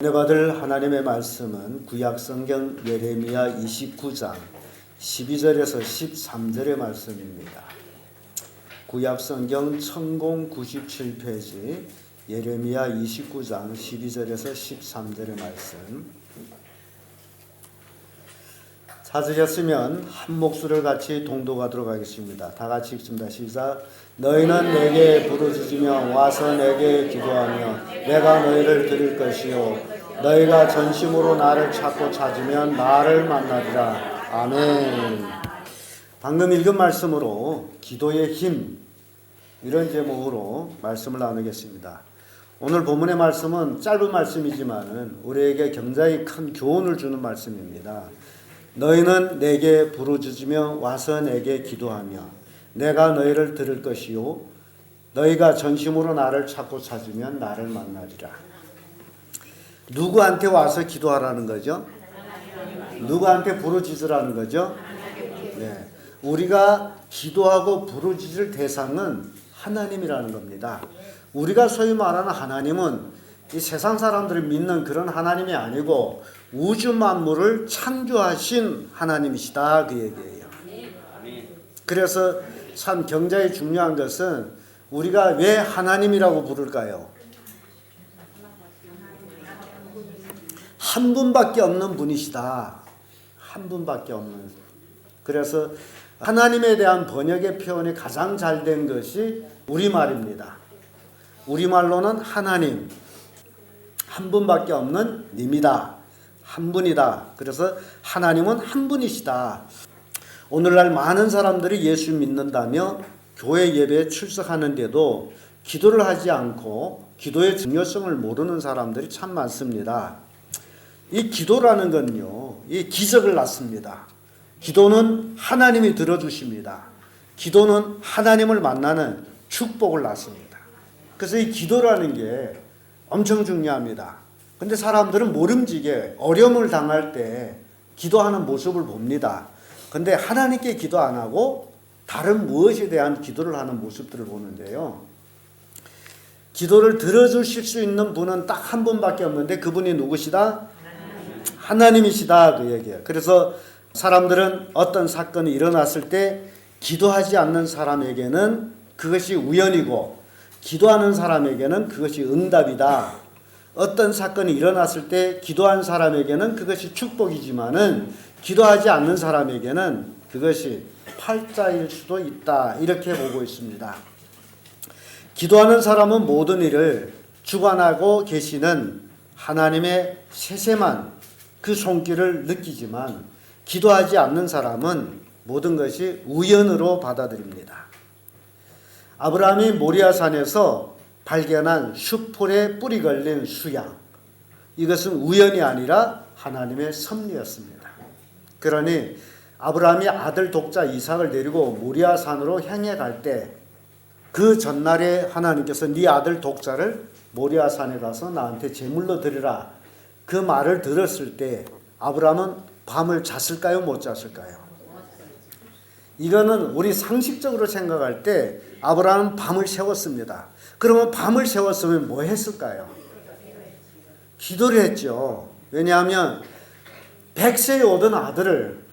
은혜 받을 하나님의 말씀은 구약성경 예레미야 29장 12절에서 13절의 말씀입니다. 구약성경 1097페이지 예레미야 29장 12절에서 13절의 말씀. 찾으셨으면 한 목소리를 같이 동독하도록 하겠습니다. 다 같이 읽습니다. 시작. 너희는 내게 부르짖으며 와서 내게 기도하며 내가 너희를 들을 것이요 너희가 전심으로 나를 찾으면 나를 만나리라. 아멘. 방금 읽은 말씀으로 기도의 힘, 이런 제목으로 말씀을 나누겠습니다. 오늘 본문의 말씀은 짧은 말씀이지만 우리에게 굉장히 큰 교훈을 주는 말씀입니다. 너희는 내게 부르짖으며 와서 내게 기도하며 내가 너희를 들을 것이요 너희가 전심으로 나를 찾으면 나를 만나리라. 누구한테 와서 기도하라는 거죠? 누구한테 부르짖으라는 거죠? 네. 우리가 기도하고 부르짖을 대상은 하나님이라는 겁니다. 우리가 소위 말하는 하나님은 이 세상 사람들이 믿는 그런 하나님이 아니고 우주 만물을 창조하신 하나님이시다, 그 얘기예요. 그래서 참 굉장히 중요한 것은 우리가 왜 하나님이라고 부를까요? 한 분밖에 없는 분이시다. 한 분밖에 없는. 그래서 하나님에 대한 번역의 표현이 가장 잘 된 것이 우리말입니다. 우리말로는 하나님, 한 분밖에 없는 님이다. 한 분이다. 그래서 하나님은 한 분이시다. 오늘날 많은 사람들이 예수 믿는다며 교회 예배에 출석하는데도 기도를 하지 않고 기도의 중요성을 모르는 사람들이 참 많습니다. 이 기도라는 건요, 이 기적을 낳습니다. 기도는 하나님이 들어주십니다. 기도는 하나님을 만나는 축복을 낳습니다. 그래서 이 기도라는 게 엄청 중요합니다. 근데 사람들은 모름지게 어려움을 당할 때 기도하는 모습을 봅니다. 근데 하나님께 기도 안 하고 다른 무엇에 대한 기도를 하는 모습들을 보는데요. 기도를 들어주실 수 있는 분은 딱 한 분밖에 없는데 그분이 누구시다? 하나님이시다, 그 얘기예요. 그래서 사람들은 어떤 사건이 일어났을 때 기도하지 않는 사람에게는 그것이 우연이고 기도하는 사람에게는 그것이 응답이다. 어떤 사건이 일어났을 때 기도한 사람에게는 그것이 축복이지만은 기도하지 않는 사람에게는 그것이 팔자일 수도 있다. 이렇게 보고 있습니다. 기도하는 사람은 모든 일을 주관하고 계시는 하나님의 세세만 그 손길을 느끼지만 기도하지 않는 사람은 모든 것이 우연으로 받아들입니다. 아브라함이 모리아산에서 발견한 슈폴에 뿌리 걸린 수양, 이것은 우연이 아니라 하나님의 섭리였습니다. 그러니 아브라함이 아들 독자 이삭을 데리고 모리아산으로 향해 갈 때 그 전날에 하나님께서 네 아들 독자를 모리아산에 가서 나한테 제물로 드리라, 그 말을 들었을 때 아브라함은 밤을 잤을까요? 못 잤을까요? 이거는 우리 상식적으로 생각할 때 아브라함은 밤을 새웠습니다. 그러면 밤을 새웠으면 뭐 했을까요? 기도를 했죠. 왜냐하면 100세에 오던 아들을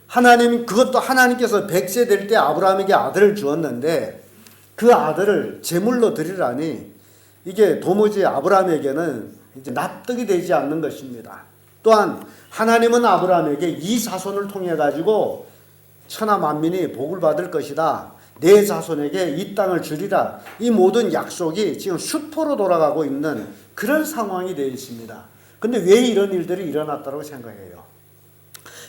그것도 하나님께서 100세 될 때 아브라함에게 아들을 주었는데 그 아들을 제물로 드리라니 이게 도무지 아브라함에게는 이제 납득이 되지 않는 것입니다. 또한 하나님은 아브라함에게 이 자손을 통해 가지고 천하 만민이 복을 받을 것이다. 내 자손에게 이 땅을 주리라. 이 모든 약속이 지금 수포로 돌아가고 있는 그런 상황이 되어 있습니다. 근데 왜 이런 일들이 일어났다고 생각해요?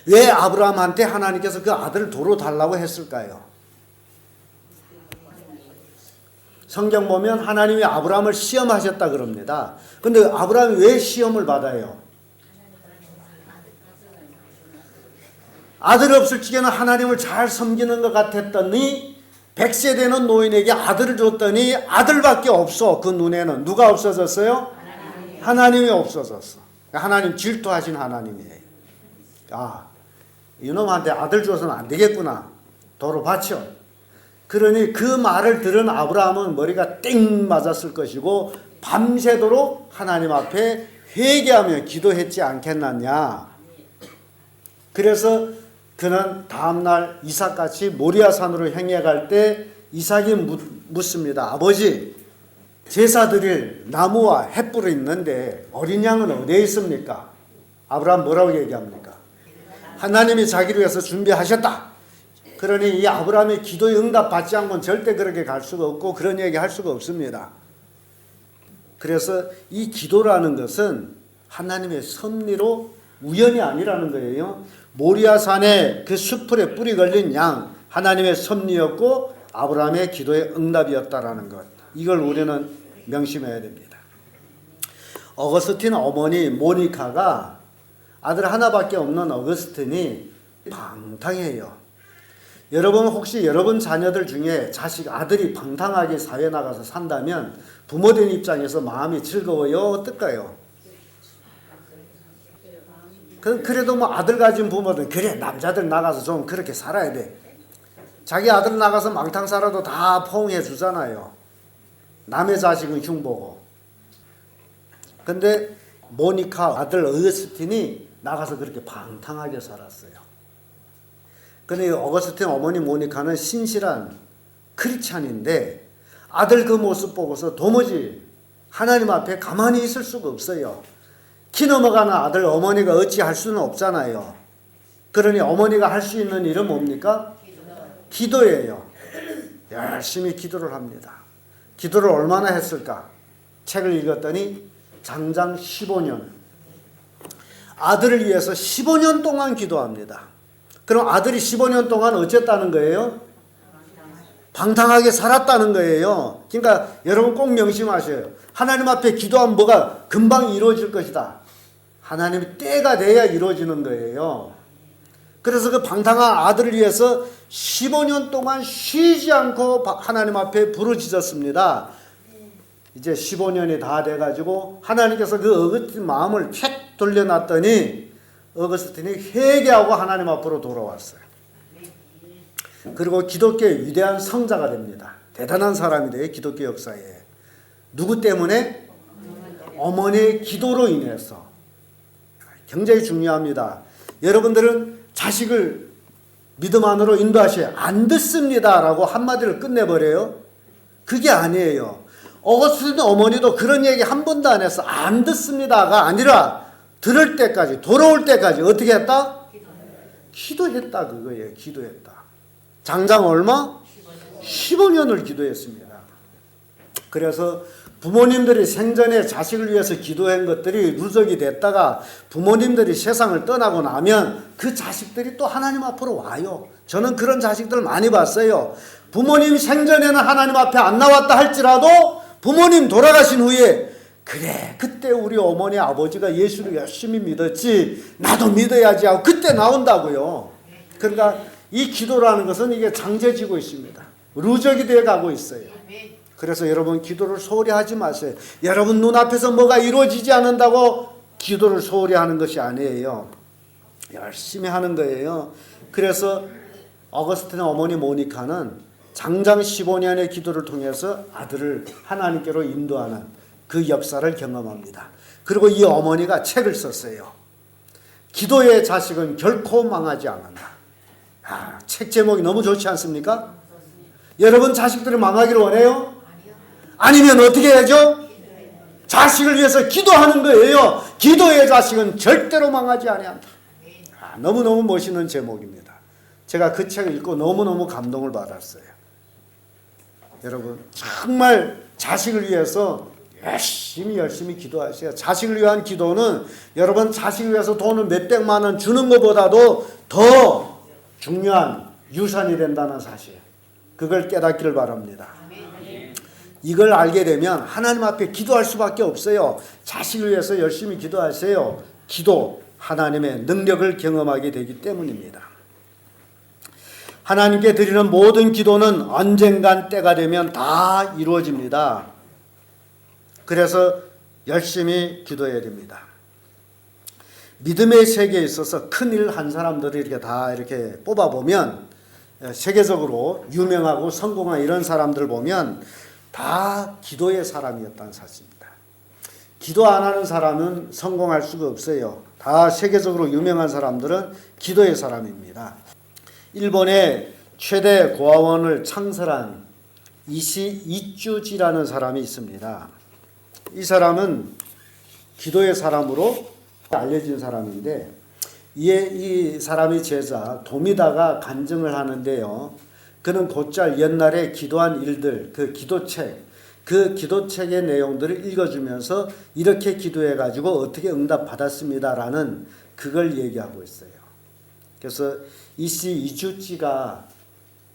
왜 아브라함한테 하나님께서 그 아들을 도로 달라고 했을까요? 성경 보면 하나님이 아브라함을 시험하셨다 그럽니다. 근데 아브라함이 왜 시험을 받아요? 아들 없을 적에는 하나님을 잘 섬기는 것 같았더니 100세 되는 노인에게 아들을 줬더니 아들밖에 없어. 그 눈에는 누가 없어졌어요? 하나님이 없어졌어. 하나님 질투하신 하나님이에요. 아, 이놈한테 아들 줘서는 안 되겠구나. 도로 바쳐. 그러니 그 말을 들은 아브라함은 머리가 띵 맞았을 것이고 밤새도록 하나님 앞에 회개하며 기도했지 않겠느냐. 그래서 그는 다음날 이삭같이 모리아산으로 행해 갈 때 이삭이 묻습니다. 아버지, 제사 드릴 나무와 횃불이 있는데 어린 양은 어디에 있습니까? 아브라함 뭐라고 얘기합니까? 하나님이 자기를 위해서 준비하셨다. 그러니 이 아브라함의 기도의 응답 받지 않고는 절대 그렇게 갈 수가 없고 그런 얘기 할 수가 없습니다. 그래서 이 기도라는 것은 하나님의 섭리로 우연이 아니라는 거예요. 모리아산의 그 수풀에 뿔이 걸린 양, 하나님의 섭리였고 아브라함의 기도의 응답이었다라는 것. 이걸 우리는 명심해야 됩니다. 어거스틴 어머니 모니카가 아들 하나밖에 없는 어거스틴이 방탕해요. 여러분 혹시 여러분 자녀들 중에 아들이 방탕하게 사회 나가서 산다면 부모된 입장에서 마음이 즐거워요? 어떨까요? 그래도 뭐 아들 가진 부모들은 그래 남자들 나가서 좀 그렇게 살아야 돼. 자기 아들 나가서 망탕 살아도 다 포옹해 주잖아요. 남의 자식은 흉보고. 근데 모니카 아들 어거스틴이 나가서 그렇게 방탕하게 살았어요. 근데 어거스틴 어머니 모니카는 신실한 크리스찬인데 아들 그 모습 보고서 도무지 하나님 앞에 가만히 있을 수가 없어요. 키 넘어가는 아들 어머니가 어찌 할 수는 없잖아요. 그러니 어머니가 할 수 있는 일은 뭡니까? 기도예요. 열심히 기도를 합니다. 기도를 얼마나 했을까? 책을 읽었더니 장장 15년. 아들을 위해서 15년 동안 기도합니다. 그럼 아들이 15년 동안 어쨌다는 거예요? 방탕하게 살았다는 거예요. 그러니까 여러분 꼭 명심하셔요. 하나님 앞에 기도하면 뭐가 금방 이루어질 것이다. 하나님의 때가 돼야 이루어지는 거예요. 그래서 그 방탕한 아들을 위해서 15년 동안 쉬지 않고 하나님 앞에 부르짖었습니다. 이제 15년이 다 돼가지고 하나님께서 그 어거스틴 마음을 휙 돌려놨더니 어거스틴이 회개하고 하나님 앞으로 돌아왔어요. 그리고 기독교의 위대한 성자가 됩니다. 대단한 사람이 돼요. 기독교 역사에. 누구 때문에? 어머니의 기도로 인해서. 굉장히 중요합니다. 여러분들은 자식을 믿음 안으로 인도하셔야 안 듣습니다 라고 한마디를 끝내버려요. 그게 아니에요. 어거스틴 어머니도 그런 얘기 한 번도 안 했어. 안 듣습니다가 아니라 들을 때까지 돌아올 때까지 어떻게 했다? 기도했다 그거예요. 기도했다. 장장 얼마? 15년을 기도했습니다. 그래서 부모님들이 생전에 자식을 위해서 기도한 것들이 누적이 됐다가 부모님들이 세상을 떠나고 나면 그 자식들이 또 하나님 앞으로 와요. 저는 그런 자식들 많이 봤어요. 부모님 생전에는 하나님 앞에 안 나왔다 할지라도 부모님 돌아가신 후에 그래 그때 우리 어머니 아버지가 예수를 열심히 믿었지 나도 믿어야지 하고 그때 나온다고요. 그러니까 이 기도라는 것은 이게 장제지고 있습니다. 누적이 되어 가고 있어요. 그래서 여러분 기도를 소홀히 하지 마세요. 여러분 눈앞에서 뭐가 이루어지지 않는다고 기도를 소홀히 하는 것이 아니에요. 열심히 하는 거예요. 그래서 어거스틴 어머니 모니카는 장장 15년의 기도를 통해서 아들을 하나님께로 인도하는 그 역사를 경험합니다. 그리고 이 어머니가 책을 썼어요. 기도의 자식은 결코 망하지 않는다. 책 제목이 너무 좋지 않습니까? 여러분 자식들이 망하기를 원해요? 아니면 어떻게 해야죠? 자식을 위해서 기도하는 거예요. 기도의 자식은 절대로 망하지 아니한다. 너무너무 멋있는 제목입니다. 제가 그 책을 읽고 너무너무 감동을 받았어요. 여러분 정말 자식을 위해서 열심히 기도하세요. 자식을 위한 기도는 여러분 자식을 위해서 돈을 몇백만 원 주는 것보다도 더 중요한 유산이 된다는 사실. 그걸 깨닫기를 바랍니다. 이걸 알게 되면 하나님 앞에 기도할 수밖에 없어요. 자식을 위해서 열심히 기도하세요. 기도, 하나님의 능력을 경험하게 되기 때문입니다. 하나님께 드리는 모든 기도는 언젠간 때가 되면 다 이루어집니다. 그래서 열심히 기도해야 됩니다. 믿음의 세계에 있어서 큰일 한 사람들을 이렇게 다 이렇게 뽑아보면 세계적으로 유명하고 성공한 이런 사람들 보면 다 기도의 사람이었다는 사실입니다. 기도 안 하는 사람은 성공할 수가 없어요. 다 세계적으로 유명한 사람들은 기도의 사람입니다. 일본의 최대 고아원을 창설한 이시 이쭈지라는 사람이 있습니다. 이 사람은 기도의 사람으로 알려진 사람인데 이 사람의 제자 도미다가 간증을 하는데요. 그는 곧잘 옛날에 기도한 일들, 그 기도책의 내용들을 읽어주면서 이렇게 기도해가지고 어떻게 응답받았습니다라는 그걸 얘기하고 있어요. 그래서 이시 이주찌가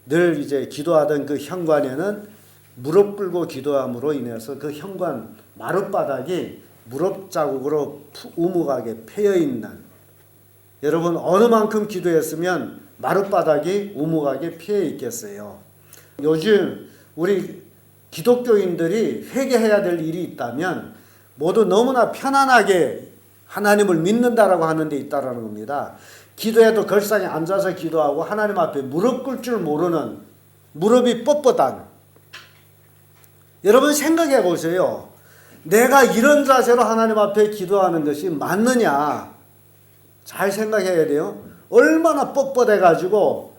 늘 이제 기도하던 그 현관에는 무릎 꿇고 기도함으로 인해서 그 현관 마룻바닥이 무릎 자국으로 우묵하게 패여 있는, 여러분 어느 만큼 기도했으면 마룻바닥이 우묵하게 패여 있겠어요. 요즘 우리 기독교인들이 회개해야 될 일이 있다면 모두 너무나 편안하게 하나님을 믿는다라고 하는 데 있다라는 겁니다. 기도해도 걸상에 앉아서 기도하고 하나님 앞에 무릎 꿇을 줄 모르는, 무릎이 뻣뻣한, 여러분 생각해 보세요. 내가 이런 자세로 하나님 앞에 기도하는 것이 맞느냐? 잘 생각해야 돼요. 얼마나 뻣뻣해 가지고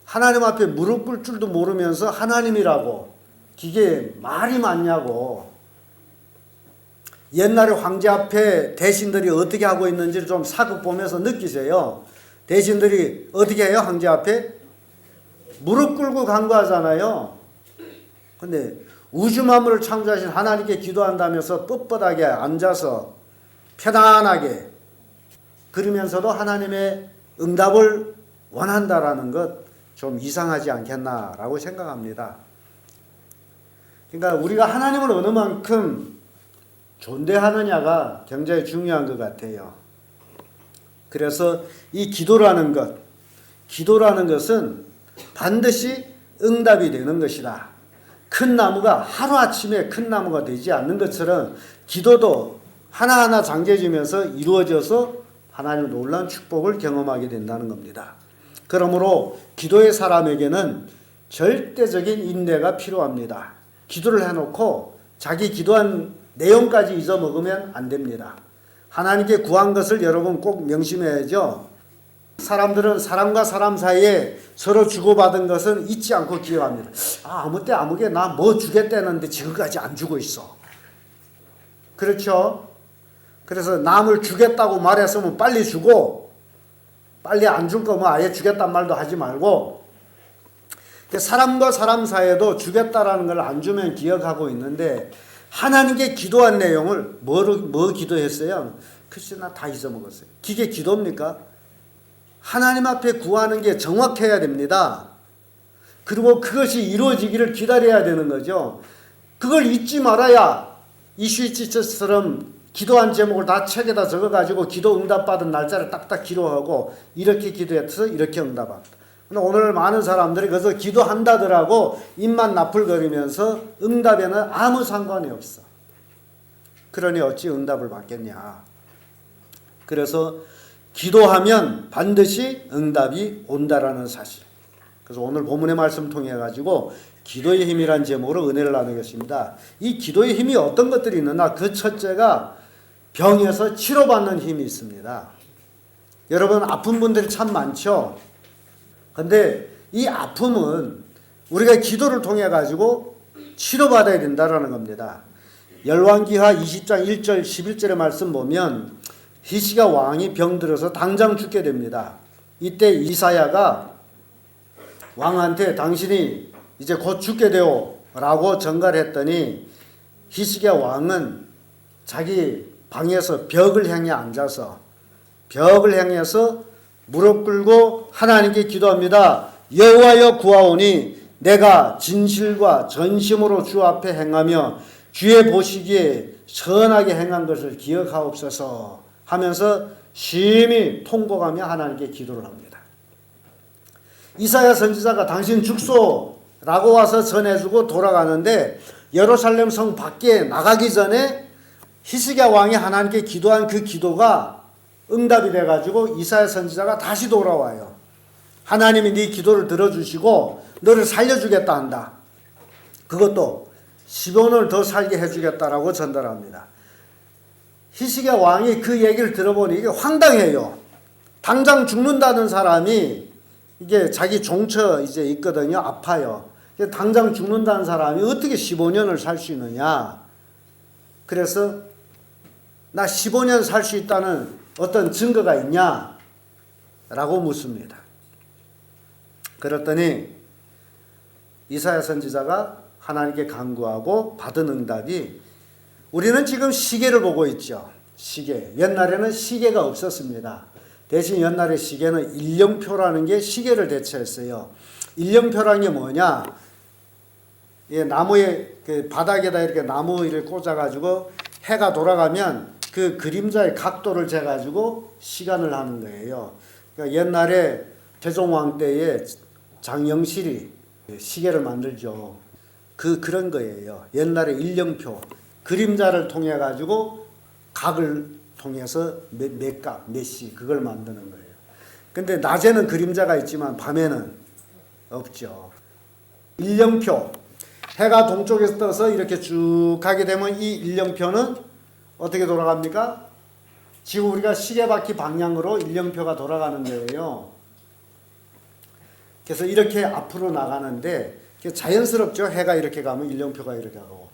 하나님 앞에 무릎 꿇을 줄도 모르면서 하나님이라고, 이게 말이 맞냐고. 옛날에 황제 앞에 대신들이 어떻게 하고 있는지를 좀 사극 보면서 느끼세요. 대신들이 어떻게 해요? 황제 앞에 무릎 꿇고 간구하잖아요. 근데 우주 만물을 창조하신 하나님께 기도한다면서 뻣뻣하게 앉아서 편안하게, 그러면서도 하나님의 응답을 원한다라는 것 좀 이상하지 않겠나라고 생각합니다. 그러니까 우리가 하나님을 어느 만큼 존대하느냐가 굉장히 중요한 것 같아요. 그래서 이 기도라는 것은 반드시 응답이 되는 것이다. 큰 나무가 하루아침에 큰 나무가 되지 않는 것처럼 기도도 하나하나 장제지면서 이루어져서 하나님의 놀라운 축복을 경험하게 된다는 겁니다. 그러므로 기도의 사람에게는 절대적인 인내가 필요합니다. 기도를 해놓고 자기 기도한 내용까지 잊어먹으면 안 됩니다. 하나님께 구한 것을 여러분 꼭 명심해야죠. 사람들은 사람과 사람 사이에 서로 주고받은 것은 잊지 않고 기억합니다. 아무 때 아무게 나 뭐 주겠다는데 지금까지 안 주고 있어. 그렇죠? 그래서 남을 주겠다고 말했으면 빨리 주고, 빨리 안 줄 거면 아예 주겠다는 말도 하지 말고, 사람과 사람 사이에도 주겠다라는 걸 안 주면 기억하고 있는데, 하나님께 기도한 내용을 뭐 기도했어요? 글쎄 나 다 잊어먹었어요. 그게 기도입니까? 하나님 앞에 구하는 게 정확해야 됩니다. 그리고 그것이 이루어지기를 기다려야 되는 거죠. 그걸 잊지 말아야 이슈이치처럼 기도한 제목을 다 책에다 적어가지고 기도 응답받은 날짜를 딱딱 기록하고 이렇게 기도해서 이렇게 응답한다. 근데 오늘 많은 사람들이 그래서 기도한다더라고 입만 나풀거리면서 응답에는 아무 상관이 없어. 그러니 어찌 응답을 받겠냐. 그래서 기도하면 반드시 응답이 온다라는 사실. 그래서 오늘 본문의 말씀 통해 가지고 기도의 힘이란 제목으로 은혜를 나누겠습니다. 이 기도의 힘이 어떤 것들이 있느냐? 그 첫째가 병에서 치료받는 힘이 있습니다. 여러분 아픈 분들이 참 많죠. 근데 이 아픔은 우리가 기도를 통해 가지고 치료받아야 된다라는 겁니다. 열왕기하 20장 1절 11절의 말씀 보면 히스기야 왕이 병들어서 당장 죽게 됩니다. 이때 이사야가 왕한테 당신이 이제 곧 죽게 되오 라고 전가를 했더니 히스기야 왕은 자기 방에서 벽을 향해 앉아서 벽을 향해서 무릎 꿇고 하나님께 기도합니다. 여호와여 구하오니 내가 진실과 전심으로 주 앞에 행하며 주의 보시기에 선하게 행한 것을 기억하옵소서 하면서 심히 통곡하며 하나님께 기도를 합니다. 이사야 선지자가 당신 죽소라고 와서 전해주고 돌아가는데 예루살렘 성 밖에 나가기 전에 히스기야 왕이 하나님께 기도한 그 기도가 응답이 돼가지고 이사야 선지자가 다시 돌아와요. 하나님이 네 기도를 들어주시고 너를 살려주겠다 한다. 그것도 15년을 더 살게 해주겠다라고 전달합니다. 히스기야 왕이 그 얘기를 들어보니 이게 황당해요. 당장 죽는다는 사람이 이게 자기 종처 이제 있거든요. 아파요. 당장 죽는다는 사람이 어떻게 15년을 살 수 있느냐. 그래서 나 15년 살 수 있다는 어떤 증거가 있냐? 라고 묻습니다. 그랬더니 이사야 선지자가 하나님께 간구하고 받은 응답이 우리는 지금 시계를 보고 있죠. 시계. 옛날에는 시계가 없었습니다. 대신 옛날에 시계는 일령표라는 게 시계를 대체했어요. 일령표라는 게 뭐냐? 나무에 그 바닥에다 이렇게 나무를 꽂아가지고 해가 돌아가면 그 그림자의 각도를 재가지고 시간을 하는 거예요. 그러니까 옛날에 태종왕 때에 장영실이 시계를 만들죠. 그런 거예요. 옛날에 일령표. 그림자를 통해 가지고 각을 통해서 몇 각, 몇 시 그걸 만드는 거예요. 근데 낮에는 그림자가 있지만 밤에는 없죠. 일령표. 해가 동쪽에서 떠서 이렇게 쭉 가게 되면 이 일령표는 어떻게 돌아갑니까? 지금 우리가 시계바퀴 방향으로 일령표가 돌아가는 거예요. 그래서 이렇게 앞으로 나가는데 자연스럽죠. 해가 이렇게 가면 일령표가 이렇게 가고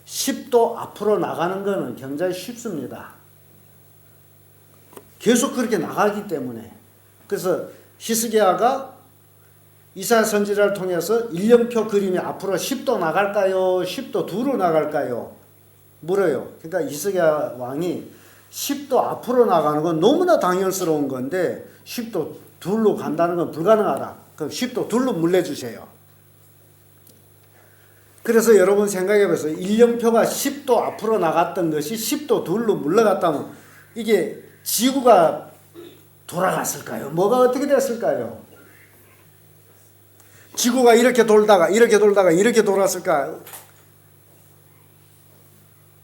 10도 앞으로 나가는 것은 굉장히 쉽습니다. 계속 그렇게 나가기 때문에. 그래서 히스기야가 이사야 선지자를 통해서 일령표 그림이 앞으로 10도 나갈까요? 10도 뒤로 나갈까요? 물어요. 그러니까 히스기야 왕이 10도 앞으로 나가는 건 너무나 당연스러운 건데 10도 뒤로 간다는 건 불가능하다. 그럼 10도 뒤로 물려주세요. 그래서 여러분 생각해 보세요. 일령표가 10도 앞으로 나갔던 것이 10도 뒤로 물러갔다면 이게 지구가 돌아갔을까요? 뭐가 어떻게 됐을까요? 지구가 이렇게 돌다가 이렇게 돌았을까요?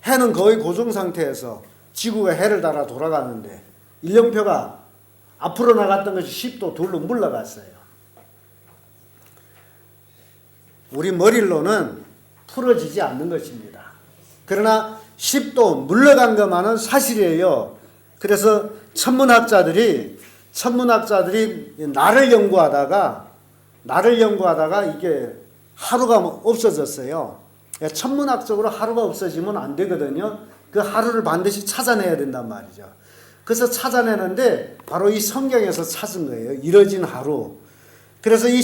해는 거의 고정 상태에서 지구가 해를 따라 돌아가는데 일령표가 앞으로 나갔던 것이 10도 뒤로 물러갔어요. 우리 머리로는 풀어지지 않는 것입니다. 그러나 10도 물러간 것만은 사실이에요. 그래서 천문학자들이 날을 연구하다가 이게 하루가 없어졌어요. 천문학적으로 하루가 없어지면 안 되거든요. 그 하루를 반드시 찾아내야 된단 말이죠. 그래서 찾아내는데 바로 이 성경에서 찾은 거예요. 이뤄진 하루. 그래서 이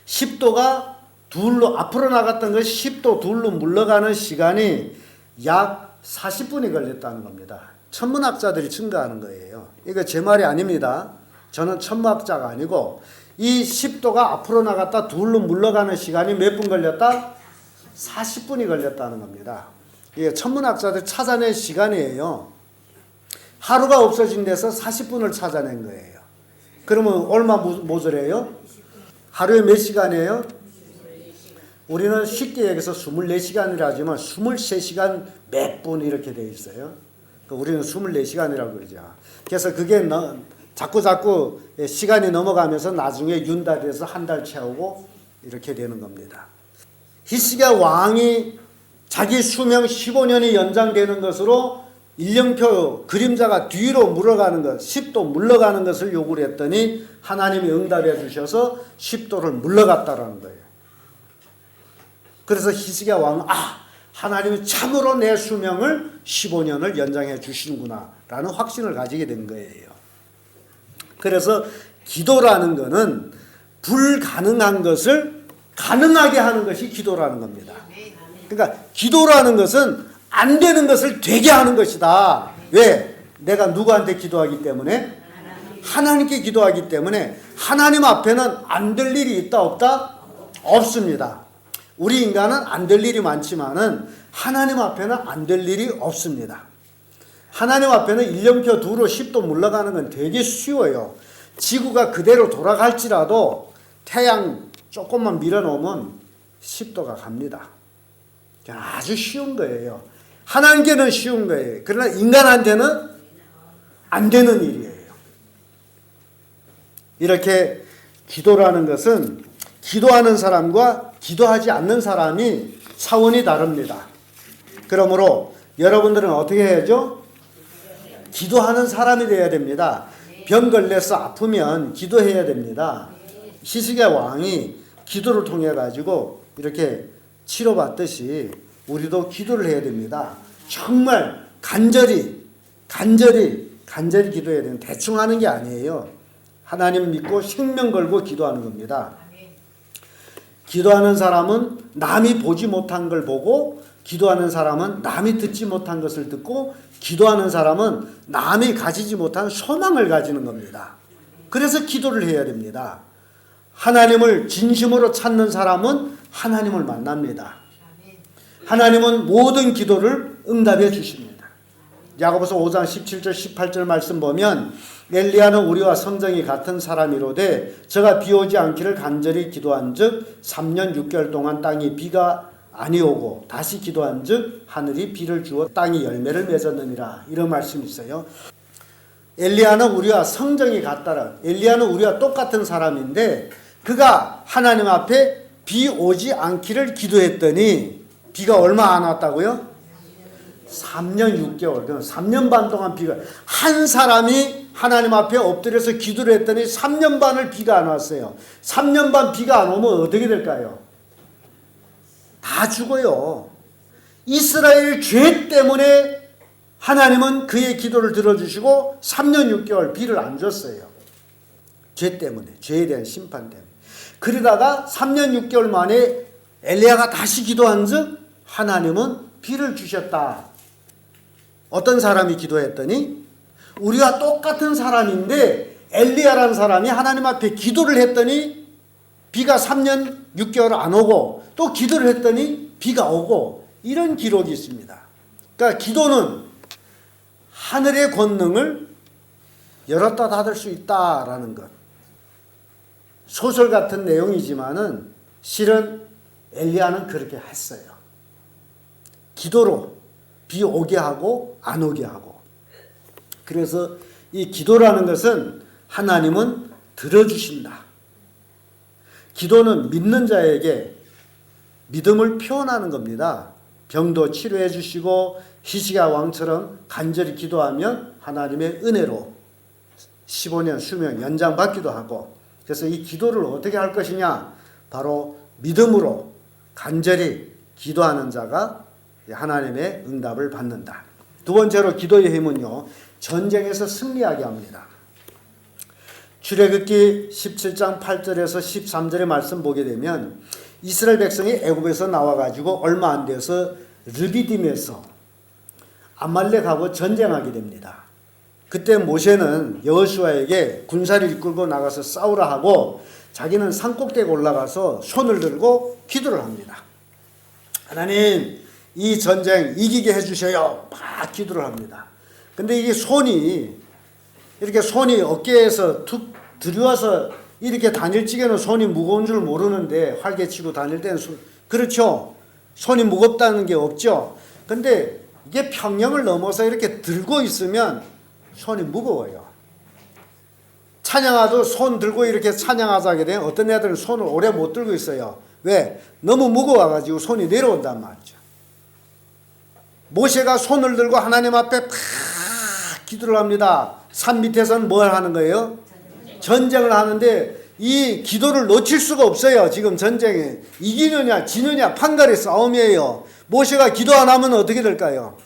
10도가 둘로 앞으로 나갔던 것이 10도 둘로 물러가는 시간이 약 40분이 걸렸다는 겁니다. 천문학자들이 증거하는 거예요. 이거 제 말이 아닙니다. 저는 천문학자가 아니고 이 10도가 앞으로 나갔다 둘로 물러가는 시간이 몇 분 걸렸다? 40분이 걸렸다는 겁니다. 이게 천문학자들이 찾아낸 시간이에요. 하루가 없어진 데서 40분을 찾아낸 거예요. 그러면 얼마 모자라요? 하루에 몇 시간이에요? 우리는 쉽게 얘기해서 24시간이라 하지만 23시간 몇 분 이렇게 돼 있어요. 우리는 24시간이라고 그러죠. 그래서 그게 자꾸 시간이 넘어가면서 나중에 윤달에서 한 달 채우고 이렇게 되는 겁니다. 히스기야 왕이 자기 수명 15년이 연장되는 것으로 일령표 그림자가 뒤로 물러가는 것, 10도 물러가는 것을 요구를 했더니 하나님이 응답해 주셔서 10도를 물러갔다라는 거예요. 그래서 히스기야 왕은 하나님이 참으로 내 수명을 15년을 연장해 주시는구나 라는 확신을 가지게 된 거예요. 그래서 기도라는 것은 불가능한 것을 가능하게 하는 것이 기도라는 겁니다. 그러니까 기도라는 것은 안 되는 것을 되게 하는 것이다. 왜? 내가 누구한테 기도하기 때문에? 하나님께 기도하기 때문에 하나님 앞에는 안 될 일이 있다 없다? 없습니다. 우리 인간은 안 될 일이 많지만은 하나님 앞에는 안 될 일이 없습니다. 하나님 앞에는 일령표 두로 10도 물러가는 건 되게 쉬워요. 지구가 그대로 돌아갈지라도 태양 조금만 밀어놓으면 10도가 갑니다. 아주 쉬운 거예요. 하나님께는 쉬운 거예요. 그러나 인간한테는 안 되는 일이에요. 이렇게 기도라는 것은 기도하는 사람과 기도하지 않는 사람이 차원이 다릅니다. 그러므로 여러분들은 어떻게 해야죠? 기도하는 사람이 되어야 됩니다. 병 걸려서 아프면 기도해야 됩니다. 히스기야 왕이 기도를 통해 가지고 이렇게 치료받듯이 우리도 기도를 해야 됩니다. 정말 간절히 기도해야 되는, 대충 하는 게 아니에요. 하나님 믿고 생명 걸고 기도하는 겁니다. 기도하는 사람은 남이 보지 못한 걸 보고, 기도하는 사람은 남이 듣지 못한 것을 듣고, 기도하는 사람은 남이 가지지 못한 소망을 가지는 겁니다. 그래서 기도를 해야 됩니다. 하나님을 진심으로 찾는 사람은 하나님을 만납니다. 하나님은 모든 기도를 응답해 주십니다. 야고보서 5장 17절 18절 말씀 보면 엘리야는 우리와 성정이 같은 사람이로되 저가 비 오지 않기를 간절히 기도한즉 3년 6개월 동안 땅에 비가 아니오고 다시 기도한즉 하늘이 비를 주어 땅이 열매를 맺었느니라. 이런 말씀이 있어요. 엘리야는 우리와 성정이 같다라. 엘리야는 우리와 똑같은 사람인데 그가 하나님 앞에 비 오지 않기를 기도했더니 비가 얼마 안 왔다고요? 3년 6개월, 3년 반 동안 비가, 한 사람이 하나님 앞에 엎드려서 기도를 했더니 3년 반을 비가 안 왔어요. 3년 반 비가 안 오면 어떻게 될까요? 다 죽어요. 이스라엘 죄 때문에 하나님은 그의 기도를 들어주시고 3년 6개월 비를 안 줬어요. 죄 때문에, 죄에 대한 심판 때문에. 그러다가 3년 6개월 만에 엘리야가 다시 기도한즉 하나님은 비를 주셨다. 어떤 사람이 기도했더니 우리와 똑같은 사람인데 엘리야라는 사람이 하나님 앞에 기도를 했더니 비가 3년 6개월 안 오고 또 기도를 했더니 비가 오고, 이런 기록이 있습니다. 그러니까 기도는 하늘의 권능을 열었다 닫을 수 있다라는 것. 소설 같은 내용이지만은 실은 엘리야는 그렇게 했어요. 기도로 비 오게 하고 안 오게 하고. 그래서 이 기도라는 것은 하나님은 들어주신다. 기도는 믿는 자에게 믿음을 표현하는 겁니다. 병도 치료해 주시고 히스기야 왕처럼 간절히 기도하면 하나님의 은혜로 15년 수명 연장받기도 하고. 그래서 이 기도를 어떻게 할 것이냐? 바로 믿음으로 간절히 기도하는 자가 하나님의 응답을 받는다. 두 번째로 기도의 힘은요, 전쟁에서 승리하게 합니다. 출애굽기 17장 8절에서 13절의 말씀 보게 되면 이스라엘 백성이 애굽에서 나와가지고 얼마 안 돼서 르비딤에서 아말렉하고 전쟁하게 됩니다. 그때 모세는 여호수아에게 군사를 이끌고 나가서 싸우라 하고 자기는 산꼭대기에 올라가서 손을 들고 기도를 합니다. 하나님, 이 전쟁 이기게 해주셔요. 막 기도를 합니다. 근데 이게 손이 어깨에서 툭 들여와서 이렇게 다닐 적에는 손이 무거운 줄 모르는데 활개치고 다닐 때는 그렇죠. 손이 무겁다는 게 없죠. 근데 이게 평형을 넘어서 이렇게 들고 있으면 손이 무거워요. 찬양하도 손 들고 이렇게 찬양하자 하게 되면 어떤 애들은 손을 오래 못 들고 있어요. 왜? 너무 무거워가지고 손이 내려온단 말이죠. 모세가 손을 들고 하나님 앞에 팍 기도를 합니다. 산 밑에서는 뭘 하는 거예요? 전쟁을 하는데 이 기도를 놓칠 수가 없어요. 지금 전쟁에 이기느냐 지느냐 판가리 싸움이에요. 모세가 기도 안 하면 어떻게 될까요?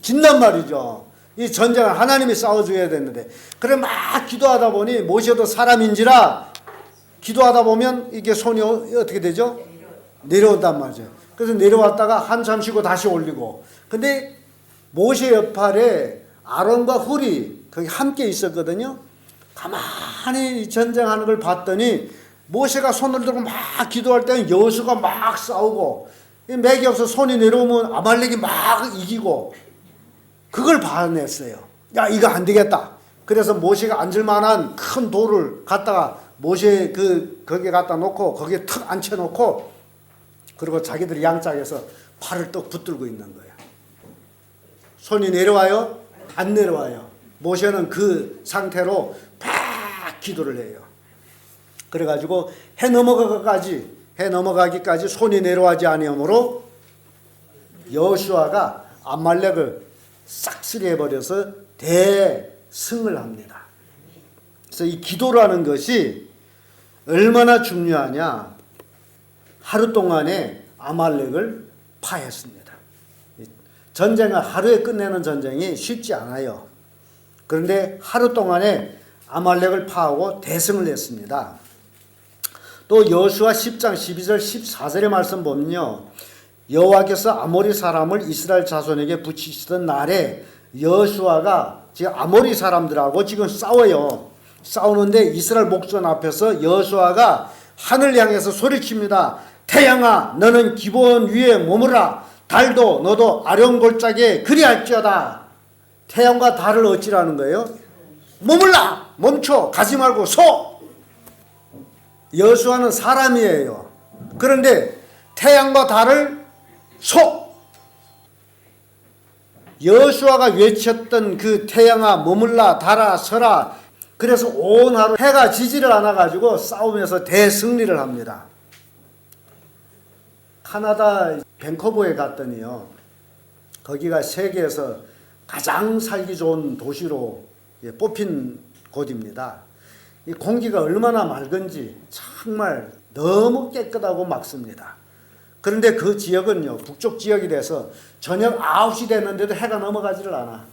진단 말이죠. 이 전쟁을 하나님이 싸워줘야 되는데, 그래 막 기도하다 보니 모세도 사람인지라 기도하다 보면 이게 손이 어떻게 되죠? 내려온단 말이죠. 그래서 내려왔다가 한참 쉬고 다시 올리고. 근데 모세 옆팔에 아론과 훌이 거기 함께 있었거든요. 가만히 전쟁하는 걸 봤더니 모세가 손을 들고 막 기도할 때는 여호수아가 막 싸우고, 맥이 없어 손이 내려오면 아말렉이 막 이기고, 그걸 봐냈어요. 야, 이거 안 되겠다. 그래서 모세가 앉을 만한 큰 돌을 갖다가 모세 거기에 갖다 놓고 거기에 턱 앉혀놓고, 그리고 자기들 양짝에서 팔을 또 붙들고 있는 거예요. 손이 내려와요? 안 내려와요. 모세는 그 상태로 팍 기도를 해요. 그래가지고 해 넘어가기까지 손이 내려가지 아니하므로 여호수아가 아말렉을 싹쓸이해버려서 대승을 합니다. 그래서 이 기도라는 것이 얼마나 중요하냐. 하루 동안에 아말렉을 파했습니다. 전쟁을 하루에 끝내는 전쟁이 쉽지 않아요. 그런데 하루 동안에 아말렉을 파하고 대승을 했습니다. 또 여호수아 10장 12절 14절의 말씀 보면요. 여호와께서 아모리 사람을 이스라엘 자손에게 붙이시던 날에 여호수아가 지금 아모리 사람들하고 지금 싸워요. 싸우는데 이스라엘 목전 앞에서 여호수아가 하늘 향해서 소리칩니다. 태양아 너는 기브온 위에 머무라. 달도 너도 아령골짜기에 그리할지어다. 태양과 달을 어찌라는 거예요? 머물라. 멈춰. 가지 말고 서. 여호수아는 사람이에요. 그런데 태양과 달을 서. 여호수아가 외쳤던 그 태양아 머물라 달아 서라. 그래서 온 하루 해가 지지를 않아 가지고 싸우면서 대승리를 합니다. 캐나다 밴쿠버에 갔더니요. 거기가 세계에서 가장 살기 좋은 도시로 뽑힌 곳입니다. 이 공기가 얼마나 맑은지 정말 너무 깨끗하고 맑습니다. 그런데 그 지역은요. 북쪽 지역이 돼서 저녁 9시 됐는데도 해가 넘어가지를 않아.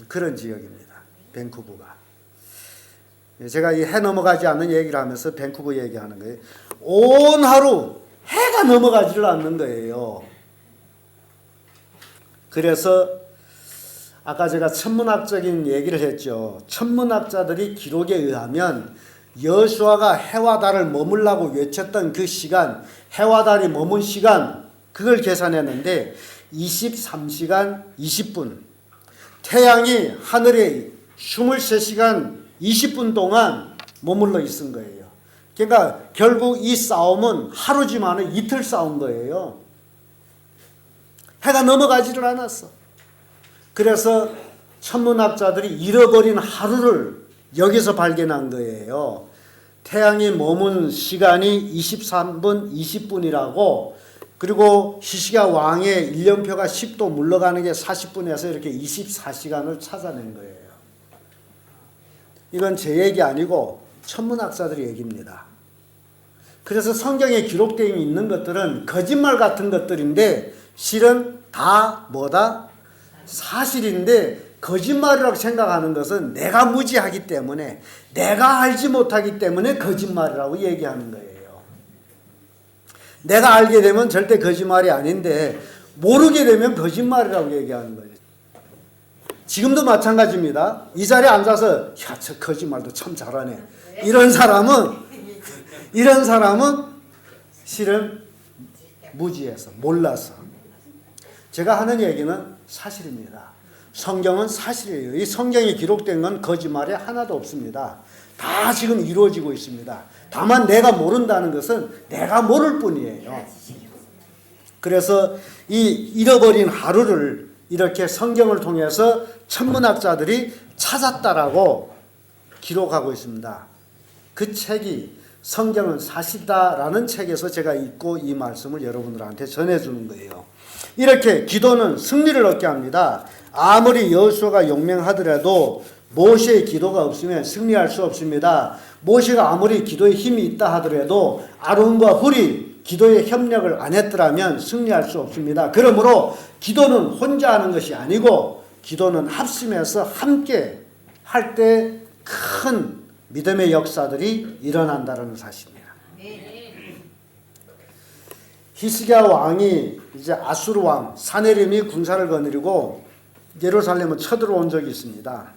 그런 지역입니다. 밴쿠버가. 제가 이 해 넘어가지 않는 얘기를 하면서 밴쿠버 얘기하는 거예요. 온 하루 해가 넘어가지를 않는 거예요. 그래서 아까 제가 천문학적인 얘기를 했죠. 천문학자들이 기록에 의하면 여호수아가 해와 달을 머물라고 외쳤던 그 시간, 해와 달이 머문 시간, 그걸 계산했는데 23시간 20분. 태양이 하늘에 23시간 20분 동안 머물러 있은 거예요. 그러니까 결국 이 싸움은 하루지만 이틀 싸운 거예요. 해가 넘어가지를 않았어. 그래서 천문학자들이 잃어버린 하루를 여기서 발견한 거예요. 태양이 머문 시간이 23분 20분이라고, 그리고 히스기야 왕의 일령표가 10도 물러가는 게 40분에서 이렇게 24시간을 찾아낸 거예요. 이건 제 얘기 아니고 천문학자들의 얘기입니다. 그래서 성경에 기록되어 있는 것들은 거짓말 같은 것들인데 실은 다 뭐다? 사실인데 거짓말이라고 생각하는 것은 내가 무지하기 때문에, 내가 알지 못하기 때문에 거짓말이라고 얘기하는 거예요. 내가 알게 되면 절대 거짓말이 아닌데 모르게 되면 거짓말이라고 얘기하는 거예요. 지금도 마찬가지입니다. 이 자리에 앉아서 야, 저 거짓말도 참 잘하네. 이런 사람은 실은 무지해서, 몰라서. 제가 하는 얘기는 사실입니다. 성경은 사실이에요. 이 성경에 기록된 건 거짓말이 하나도 없습니다. 다 지금 이루어지고 있습니다. 다만 내가 모른다는 것은 내가 모를 뿐이에요. 그래서 이 잃어버린 하루를 이렇게 성경을 통해서 천문학자들이 찾았다라고 기록하고 있습니다. 그 책이 성경은 사실이다라는 책에서 제가 읽고 이 말씀을 여러분들한테 전해주는 거예요. 이렇게 기도는 승리를 얻게 합니다. 아무리 여호수아가 용맹하더라도 모세의 기도가 없으면 승리할 수 없습니다. 모세가 아무리 기도에 힘이 있다 하더라도 아론과 훌이 기도에 협력을 안 했더라면 승리할 수 없습니다. 그러므로 기도는 혼자 하는 것이 아니고 기도는 합심해서 함께 할 때 큰 믿음의 역사들이 일어난다는 사실입니다. 히스기야 왕이 이제 아수르 왕 사네림이 군사를 거느리고 예루살렘을 쳐들어온 적이 있습니다.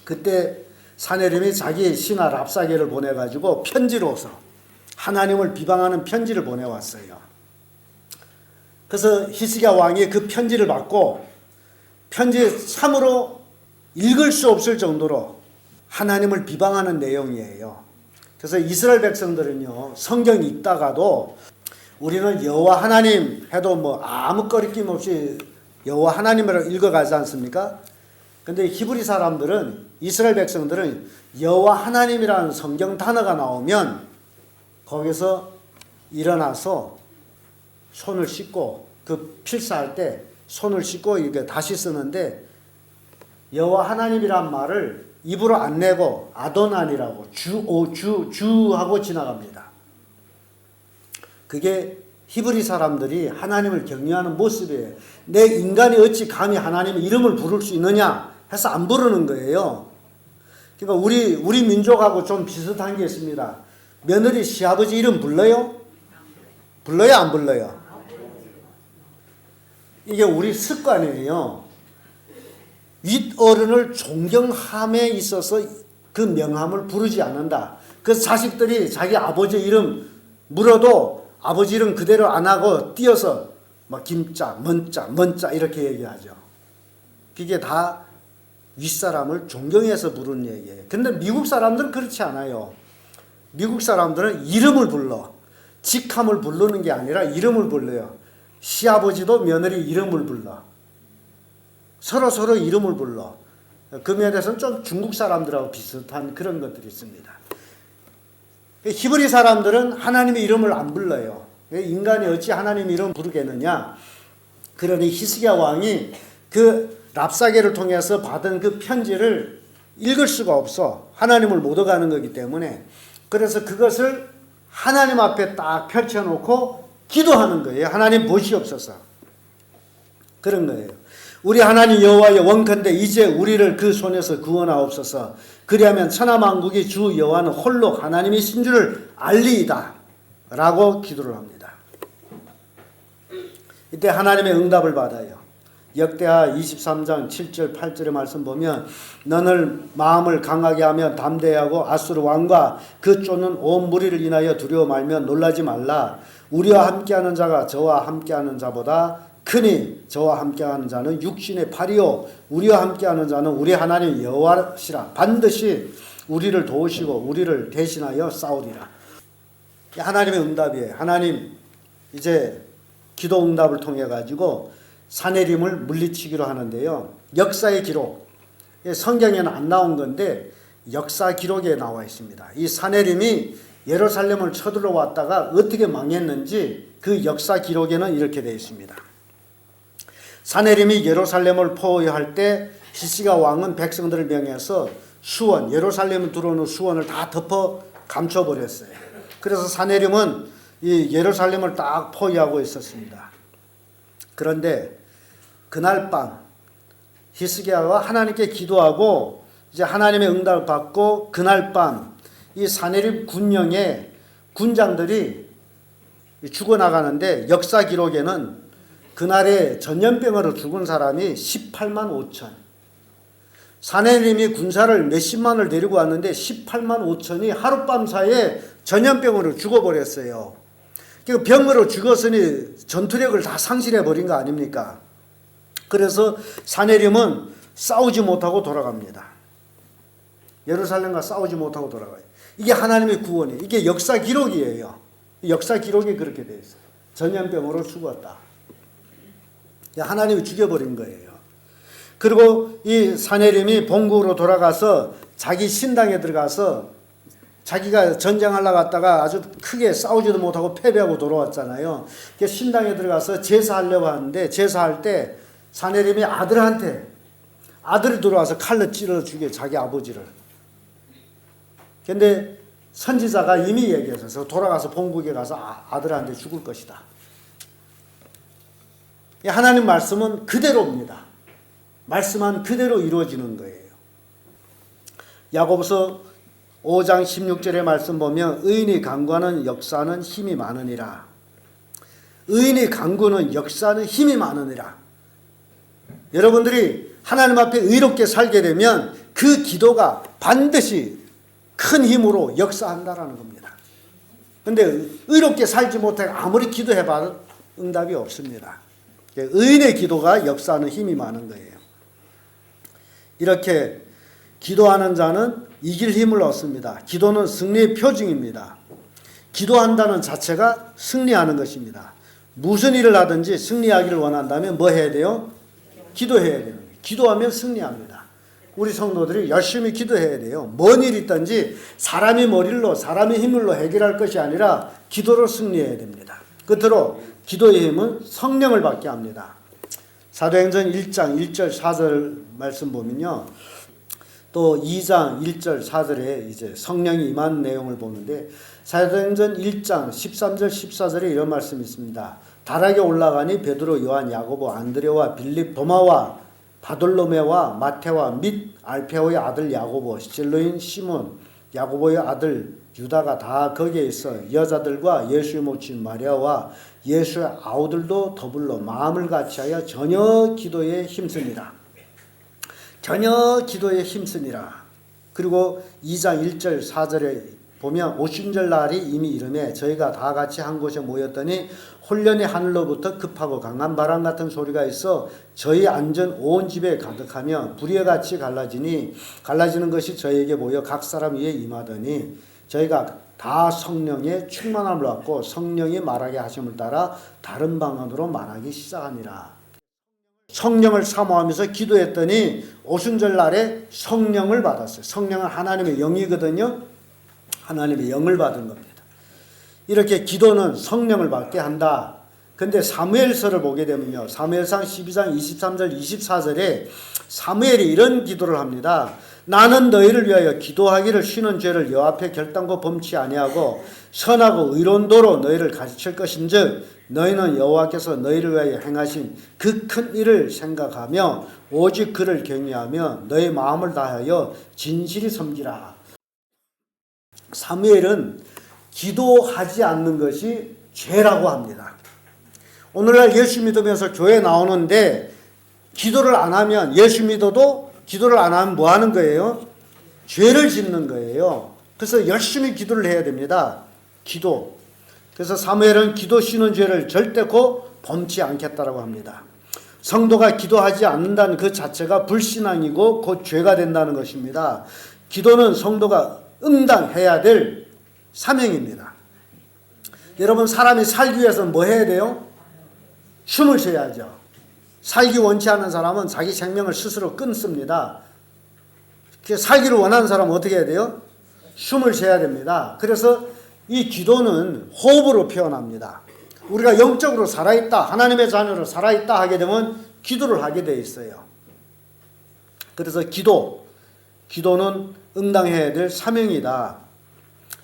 그때 사네림이 자기 신하 랍사게를 보내가지고 편지로서 하나님을 비방하는 편지를 보내왔어요. 그래서 히스기야 왕이 그 편지를 받고, 편지 참으로 읽을 수 없을 정도로 하나님을 비방하는 내용이에요. 그래서 이스라엘 백성들은요, 성경 읽다가도 우리는 여호와 하나님 해도 뭐 아무 거리낌 없이 여호와 하나님이라고 읽어가지 않습니까? 근데 히브리 사람들은, 이스라엘 백성들은 여호와 하나님이라는 성경 단어가 나오면 거기서 일어나서 손을 씻고 그 필사할 때 손을 씻고 이게 다시 쓰는데 여호와 하나님이란 말을 입으로 안 내고 아도난이라고 주하고 지나갑니다. 그게 히브리 사람들이 하나님을 경외하는 모습이에요. 내 인간이 어찌 감히 하나님의 이름을 부를 수 있느냐 해서 안 부르는 거예요. 그러니까 우리 민족하고 좀 비슷한 게 있습니다. 며느리 시아버지 이름 불러요? 불러요, 안 불러요? 이게 우리 습관이에요. 윗어른을 존경함에 있어서 그 명함을 부르지 않는다. 그래서 자식들이 자기 아버지 이름 물어도 아버지 이름 그대로 안 하고 띄어서 막 김자, 먼자 이렇게 얘기하죠. 그게 다 윗사람을 존경해서 부르는 얘기예요. 근데 미국 사람들은 그렇지 않아요. 미국 사람들은 이름을 불러. 직함을 부르는 게 아니라 이름을 불러요. 시아버지도 며느리 이름을 불러. 서로 이름을 불러. 그 면에서는 좀 중국 사람들하고 비슷한 그런 것들이 있습니다. 히브리 사람들은 하나님의 이름을 안 불러요. 인간이 어찌 하나님의 이름을 부르겠느냐. 그러니 히스기야 왕이 그 랍사게를 통해서 받은 그 편지를 읽을 수가 없어. 하나님을 못 얻어가는 거기 때문에. 그래서 그것을 하나님 앞에 딱 펼쳐놓고 기도하는 거예요. 하나님 보시옵소서. 그런 거예요. 우리 하나님 여호와여 원컨대 이제 우리를 그 손에서 구원하옵소서. 그리하면 천하만국의 주 여호와는 홀로 하나님이신 줄을 알리이다 라고 기도를 합니다. 이때 하나님의 응답을 받아요. 역대하 23장 7절 8절의 말씀 보면 너는 마음을 강하게 하며 담대하고 아수르 왕과 그 쫓는 온 무리를 인하여 두려워 말며 놀라지 말라. 우리와 함께하는 자가 저와 함께하는 자보다 크니 저와 함께하는 자는 육신의 팔이요 우리와 함께하는 자는 우리 하나님 여호와시라. 반드시 우리를 도우시고 우리를 대신하여 싸우리라. 하나님의 응답이에요. 하나님 이제 기도 응답을 통해 가지고 사내림을 물리치기로 하는데요. 역사의 기록, 성경에는 안 나온 건데 역사 기록에 나와 있습니다. 이 사내림이 예루살렘을 쳐들어 왔다가 어떻게 망했는지 그 역사 기록에는 이렇게 되어 있습니다. 사내림이 예루살렘을 포위할 때 히스기야 왕은 백성들을 명해서 수원, 예루살렘에 들어오는 수원을 다 덮어 감춰버렸어요. 그래서 사내림은 이 예루살렘을 딱 포위하고 있었습니다. 그런데 그날 밤 히스기야가 하나님께 기도하고 이제 하나님의 응답을 받고 그날 밤 이 사내림 군령의 군장들이 죽어나가는데 역사 기록에는 그날에 전염병으로 죽은 사람이 18만 5천. 사내림이 군사를 몇십만을 데리고 왔는데 18만 5천이 하룻밤 사이에 전염병으로 죽어버렸어요. 병으로 죽었으니 전투력을 다 상실해버린 거 아닙니까? 그래서 사내림은 싸우지 못하고 돌아갑니다. 예루살렘과 싸우지 못하고 돌아가요. 이게 하나님의 구원이에요. 이게 역사 기록이에요. 역사 기록이 그렇게 되어 있어요. 전염병으로 죽었다. 하나님이 죽여버린 거예요. 그리고 이 사내림이 본국으로 돌아가서 자기 신당에 들어가서 자기가 전쟁하려고 갔다가 아주 크게 싸우지도 못하고 패배하고 돌아왔잖아요. 신당에 들어가서 제사하려고 하는데 제사할 때 사내림이 아들이 들어와서 칼로 찔러 죽여 자기 아버지를. 근데 선지자가 이미 얘기해서 돌아가서 본국에 가서 아들한테 죽을 것이다. 하나님 말씀은 그대로입니다. 말씀한 그대로 이루어지는 거예요. 야고보서 5장 16절의 말씀 보면 의인이 강구하는 역사는 힘이 많으니라. 의인이 강구는 역사는 힘이 많으니라. 여러분들이 하나님 앞에 의롭게 살게 되면 그 기도가 반드시 큰 힘으로 역사한다라는 겁니다. 그런데 의롭게 살지 못해 아무리 기도해봐도 응답이 없습니다. 의인의 기도가 역사하는 힘이 많은 거예요. 이렇게 기도하는 자는 이길 힘을 얻습니다. 기도는 승리의 표징입니다. 기도한다는 자체가 승리하는 것입니다. 무슨 일을 하든지 승리하기를 원한다면 뭐 해야 돼요? 기도해야 돼요. 기도하면 승리합니다. 우리 성도들이 열심히 기도해야 돼요. 뭔 일이 있든지 사람의 머리로 사람의 힘으로 해결할 것이 아니라 기도로 승리해야 됩니다. 끝으로 기도의 힘은 성령을 받게 합니다. 사도행전 1장 1절 4절 말씀 보면요. 또 2장 1절 4절에 이제 성령이 임한 내용을 보는데 사도행전 1장 13절 14절에 이런 말씀이 있습니다. 다락에 올라가니 베드로, 요한, 야고보, 안드레와 빌립, 도마와 바돌로메와 마테와 및 알페오의 아들 야고보, 실로인 시몬, 야고보의 아들 유다가 다 거기에 있어 여자들과 예수의 모친 마리아와 예수의 아우들도 더불어 마음을 같이하여 전혀 기도에 힘쓰니라. 전혀 기도에 힘쓰니라. 그리고 2장 1절 4절에 보면 오순절 날이 이미 이르매 저희가 다 같이 한 곳에 모였더니 홀련히 하늘로부터 급하고 강한 바람 같은 소리가 있어 저희 앉은 온 집에 가득하며 불의 같이 갈라지는 것이 저희에게 모여 각 사람 위에 임하더니 저희가 다 성령의 충만함을 받고 성령이 말하게 하심을 따라 다른 방언으로 말하기 시작하니라. 성령을 사모하면서 기도했더니 오순절 날에 성령을 받았어요. 성령은 하나님의 영이거든요. 하나님의 영을 받은 겁니다. 이렇게 기도는 성령을 받게 한다. 근데 사무엘서를 보게 되면요. 사무엘상 12장 23절 24절에 사무엘이 이런 기도를 합니다. 나는 너희를 위하여 기도하기를 쉬는 죄를 여호와 앞에 결단코 범치 아니하고 선하고 의로운 도로 너희를 가르칠 것인즉 너희는 여호와께서 너희를 위하여 행하신 그 큰 일을 생각하며 오직 그를 경외하며 너희 마음을 다하여 진실이 섬기라. 사무엘은 기도하지 않는 것이 죄라고 합니다. 오늘날 예수 믿으면서 교회 나오는데 기도를 안 하면 예수 믿어도 기도를 안 하면 뭐 하는 거예요? 죄를 짓는 거예요. 그래서 열심히 기도를 해야 됩니다. 기도. 그래서 사무엘은 기도 쉬는 죄를 절대코 범치 않겠다라고 합니다. 성도가 기도하지 않는다는 그 자체가 불신앙이고 곧 죄가 된다는 것입니다. 기도는 성도가 응당해야 될 사명입니다. 여러분 사람이 살기 위해서는 뭐 해야 돼요? 춤을 쉬어야죠. 살기 원치 않는 사람은 자기 생명을 스스로 끊습니다. 살기를 원하는 사람은 어떻게 해야 돼요? 숨을 쉬어야 됩니다. 그래서 이 기도는 호흡으로 표현합니다. 우리가 영적으로 살아있다, 하나님의 자녀로 살아있다 하게 되면 기도를 하게 돼 있어요. 그래서 기도는 응당해야 될 사명이다.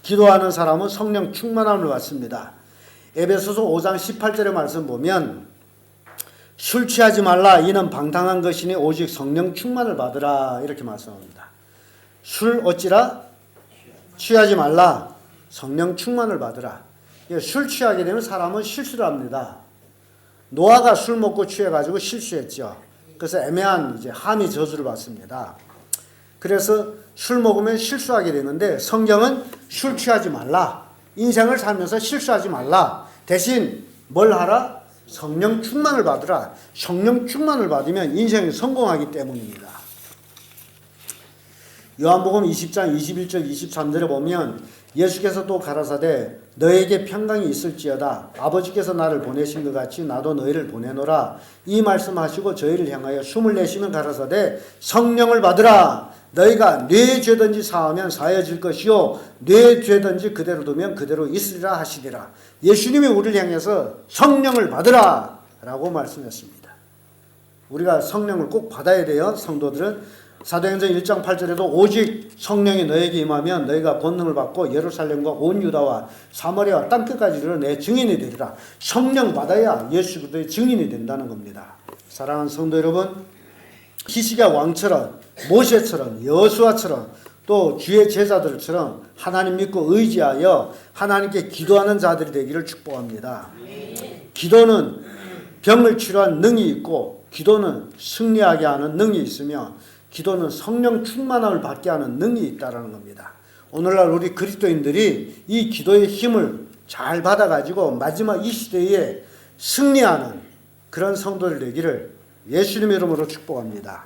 기도하는 사람은 성령 충만함을 받습니다. 에베소서 5장 18절의 말씀 보면 술 취하지 말라 이는 방탕한 것이니 오직 성령 충만을 받으라 이렇게 말씀합니다. 술 어찌라? 취하지 말라. 성령 충만을 받으라. 술 취하게 되면 사람은 실수를 합니다. 노아가 술 먹고 취해가지고 실수했죠. 그래서 애매한 이제 함의 저주를 받습니다. 그래서 술 먹으면 실수하게 되는데 성경은 술 취하지 말라. 인생을 살면서 실수하지 말라. 대신 뭘 하라? 성령 충만을 받으라. 성령 충만을 받으면 인생이 성공하기 때문입니다. 요한복음 20장 21절 23절에 보면 예수께서 또 가라사대 너에게 평강이 있을지어다. 아버지께서 나를 보내신 것 같이 나도 너희를 보내노라. 이 말씀하시고 저희를 향하여 숨을 내쉬면 가라사대 성령을 받으라. 너희가 네 죄든지 사하면 사해질 것이요 네 죄든지 그대로 두면 그대로 있으리라 하시리라. 예수님이 우리를 향해서 성령을 받으라 라고 말씀했습니다. 우리가 성령을 꼭 받아야 돼요. 성도들은 사도행전 1장 8절에도 오직 성령이 너에게 임하면 너희가 권능을 받고 예루살렘과 온 유다와 사마리아와 땅끝까지 이르러 내 증인이 되리라. 성령 받아야 예수 그리스도의 증인이 된다는 겁니다. 사랑하는 성도 여러분, 히스기야 왕처럼 모세처럼 여호수아처럼 또 주의 제자들처럼 하나님 믿고 의지하여 하나님께 기도하는 자들이 되기를 축복합니다. 기도는 병을 치료한 능이 있고 기도는 승리하게 하는 능이 있으며 기도는 성령 충만함을 받게 하는 능이 있다는 겁니다. 오늘날 우리 그리스도인들이 이 기도의 힘을 잘 받아가지고 마지막 이 시대에 승리하는 그런 성도들 되기를 예수님의 이름으로 축복합니다.